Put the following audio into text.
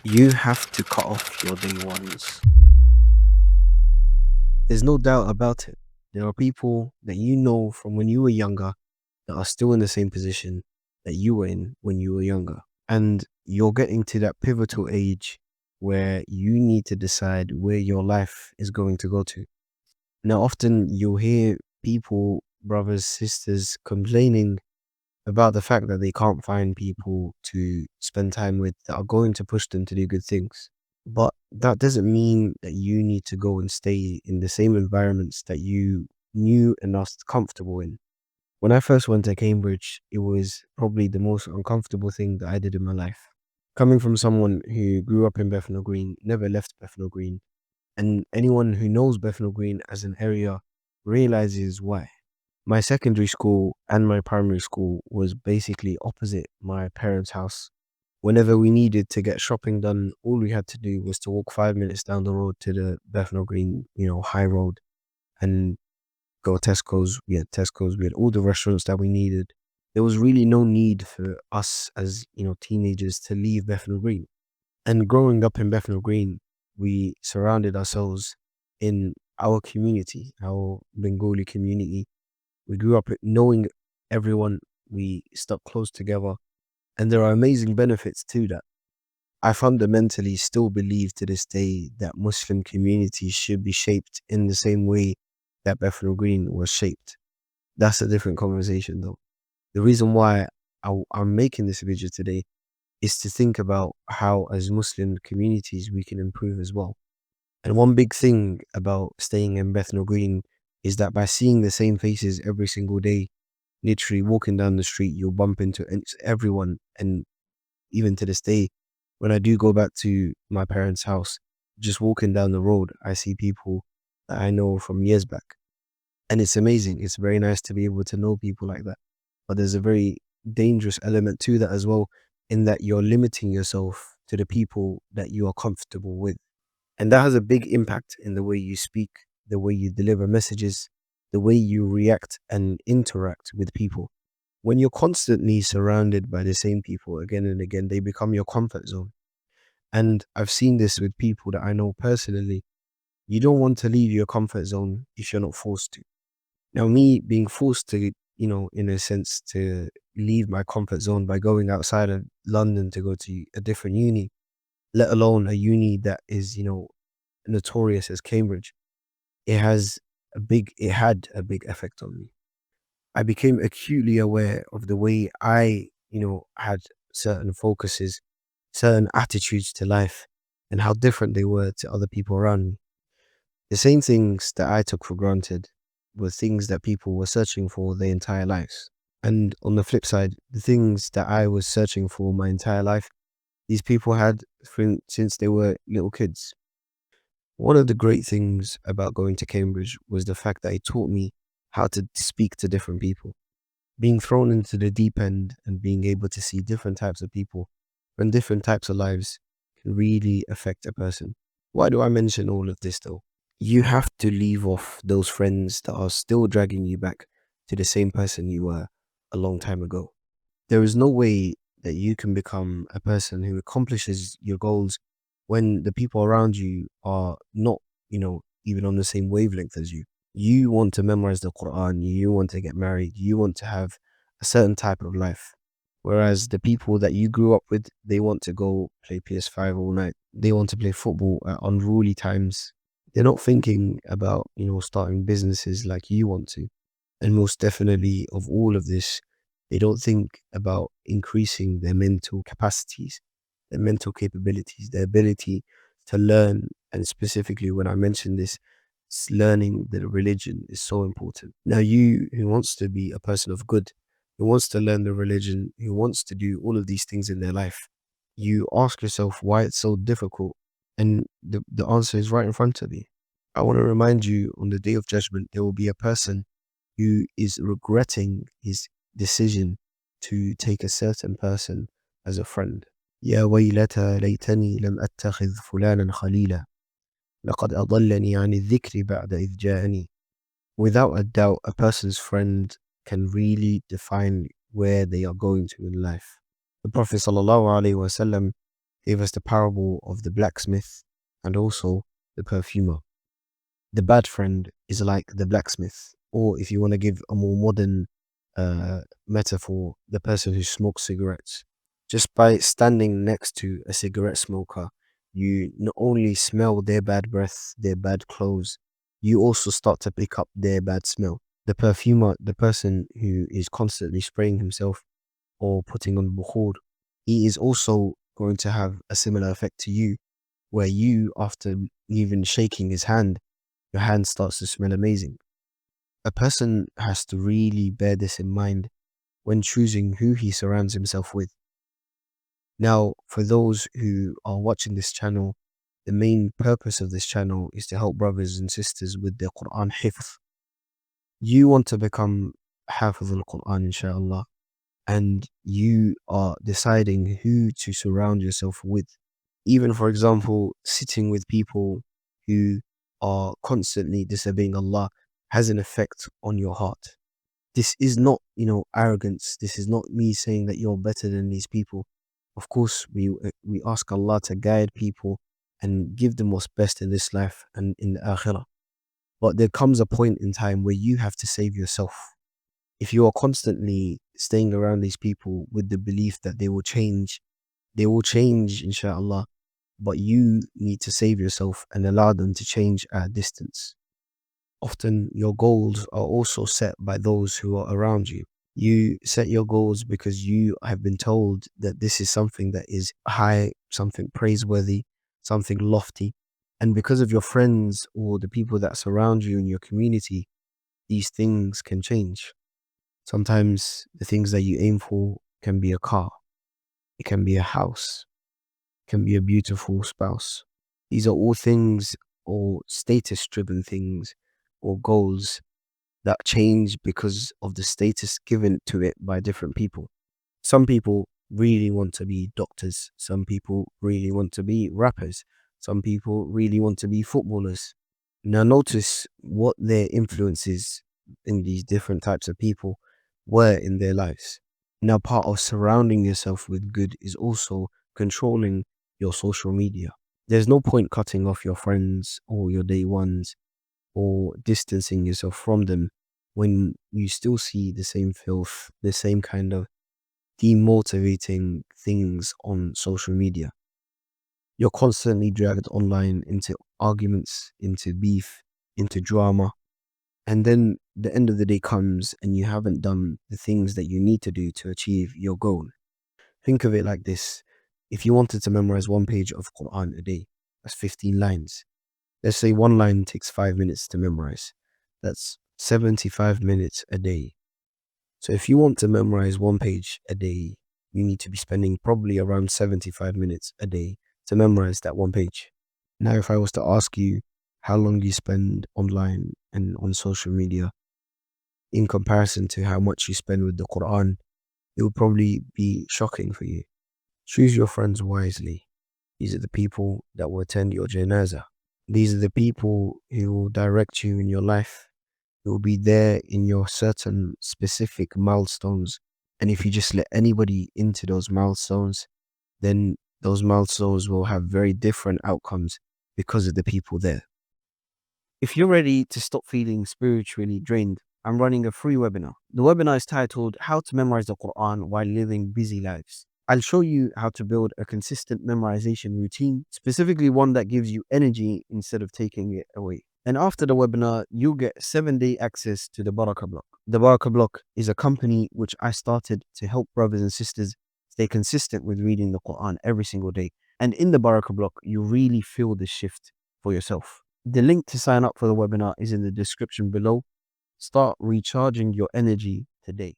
You have to cut off your day ones. There's no doubt about it. There are people that you know from when you were younger that are still in the same position that you were in when you were younger. And you're getting to that pivotal age where you need to decide where your life is going to go to. Now, often you'll hear people, brothers, sisters, complaining about the fact that they can't find people to spend time with that are going to push them to do good things. But that doesn't mean that you need to go and stay in the same environments that you knew and are comfortable in. When I first went to Cambridge, it was probably the most uncomfortable thing that I did in my life. Coming from someone who grew up in Bethnal Green, never left Bethnal Green, and anyone who knows Bethnal Green as an area realizes why. My secondary school and my primary school was basically opposite my parents' house. Whenever we needed to get shopping done, all we had to do was to walk 5 minutes down the road to the Bethnal Green, high road and go Tesco's. We had Tesco's, we had all the restaurants that we needed. There was really no need for us as, teenagers to leave Bethnal Green. And growing up in Bethnal Green, we surrounded ourselves in our community, our Bengali community. We grew up knowing everyone. We stuck close together. And there are amazing benefits to that. I fundamentally still believe to this day that Muslim communities should be shaped in the same way that Bethnal Green was shaped. That's a different conversation, though. The reason why I'm making this video today is to think about how, as Muslim communities, we can improve as well. And one big thing about staying in Bethnal Green is that by seeing the same faces every single day, literally walking down the street, you'll bump into everyone. And even to this day, when I do go back to my parents' house, just walking down the road, I see people that I know from years back. And it's amazing. It's very nice to be able to know people like that. But there's a very dangerous element to that as well, in that you're limiting yourself to the people that you are comfortable with. And that has a big impact in the way you speak, the way you deliver messages, the way you react and interact with people. When you're constantly surrounded by the same people again and again, they become your comfort zone. And I've seen this with people that I know personally. You don't want to leave your comfort zone if you're not forced to. Now, me being forced to, in a sense, to leave my comfort zone by going outside of London to go to a different uni, let alone a uni that is, notorious as Cambridge, it had a big effect on me. I became acutely aware of the way I, had certain focuses, certain attitudes to life, and how different they were to other people around me. The same things that I took for granted were things that people were searching for their entire lives. And on the flip side, the things that I was searching for my entire life, these people had since they were little kids. One of the great things about going to Cambridge was the fact that it taught me how to speak to different people. Being thrown into the deep end and being able to see different types of people and different types of lives can really affect a person. Why do I mention all of this though? You have to leave off those friends that are still dragging you back to the same person you were a long time ago. There is no way that you can become a person who accomplishes your goals when the people around you are not, even on the same wavelength as you. You want to memorize the Qur'an, you want to get married, you want to have a certain type of life. Whereas the people that you grew up with, they want to go play PS5 all night. They want to play football at unruly times. They're not thinking about, starting businesses like you want to. And most definitely of all of this, they don't think about increasing their mental capacities, their mental capabilities, their ability to learn. And specifically, when I mention this, learning the religion is so important. Now, you who wants to be a person of good, who wants to learn the religion, who wants to do all of these things in their life, you ask yourself why it's so difficult. And the answer is right in front of you. I want to remind you, on the day of judgment, there will be a person who is regretting his decision to take a certain person as a friend. يا ويلتى ليتني لم أتخذ فلانا خليلا لقد أضلني عن الذكر بعد إذ جاءني. Without a doubt, a person's friend can really define where they are going to in life. The Prophet ﷺ gave us the parable of the blacksmith and also the perfumer. The bad friend is like the blacksmith, or if you want to give a more modern metaphor, the person who smokes cigarettes. Just by standing next to a cigarette smoker, you not only smell their bad breath, their bad clothes, you also start to pick up their bad smell. The perfumer, the person who is constantly spraying himself or putting on bukhur, he is also going to have a similar effect to you, where you, after even shaking his hand, your hand starts to smell amazing. A person has to really bear this in mind when choosing who he surrounds himself with. Now, for those who are watching this channel, the main purpose of this channel is to help brothers and sisters with their Qur'an hifz. You want to become Hafiz al-Qur'an, inshallah, and you are deciding who to surround yourself with. Even, for example, sitting with people who are constantly disobeying Allah has an effect on your heart. This is not, arrogance. This is not me saying that you're better than these people. Of course, we ask Allah to guide people and give them what's best in this life and in the akhirah. But there comes a point in time where you have to save yourself. If you are constantly staying around these people with the belief that they will change, inshallah, but you need to save yourself and allow them to change at a distance. Often your goals are also set by those who are around you. You set your goals because you have been told that this is something that is high, something praiseworthy, something lofty. And because of your friends or the people that surround you in your community, these things can change. Sometimes the things that you aim for can be a car, it can be a house, it can be a beautiful spouse. These are all things or status driven things or goals that change because of the status given to it by different people. Some people really want to be doctors. Some people really want to be rappers. Some people really want to be footballers. Now notice what their influences in these different types of people were in their lives. Now part of surrounding yourself with good is also controlling your social media. There's no point cutting off your friends or your day ones or distancing yourself from them when you still see the same filth, the same kind of demotivating things on social media. You're constantly dragged online into arguments, into beef, into drama, and then the end of the day comes and you haven't done the things that you need to do to achieve your goal. Think of it like this. If you wanted to memorize one page of Quran a day, that's 15 lines. Let's say one line takes 5 minutes to memorize. That's 75 minutes a day. So if you want to memorize one page a day, you need to be spending probably around 75 minutes a day to memorize that one page. Now, if I was to ask you how long you spend online and on social media in comparison to how much you spend with the Quran, it would probably be shocking for you. Choose your friends wisely. These are the people that will attend your janazah. These are the people who will direct you in your life. Who will be there in your certain specific milestones. And if you just let anybody into those milestones, then those milestones will have very different outcomes because of the people there. If you're ready to stop feeling spiritually drained, I'm running a free webinar. The webinar is titled How to Memorize the Quran While Living Busy Lives. I'll show you how to build a consistent memorization routine, specifically one that gives you energy instead of taking it away. And after the webinar, you'll get 7-day access to the Barakah Block. The Barakah Block is a company which I started to help brothers and sisters stay consistent with reading the Quran every single day. And in the Barakah Block, you really feel the shift for yourself. The link to sign up for the webinar is in the description below. Start recharging your energy today.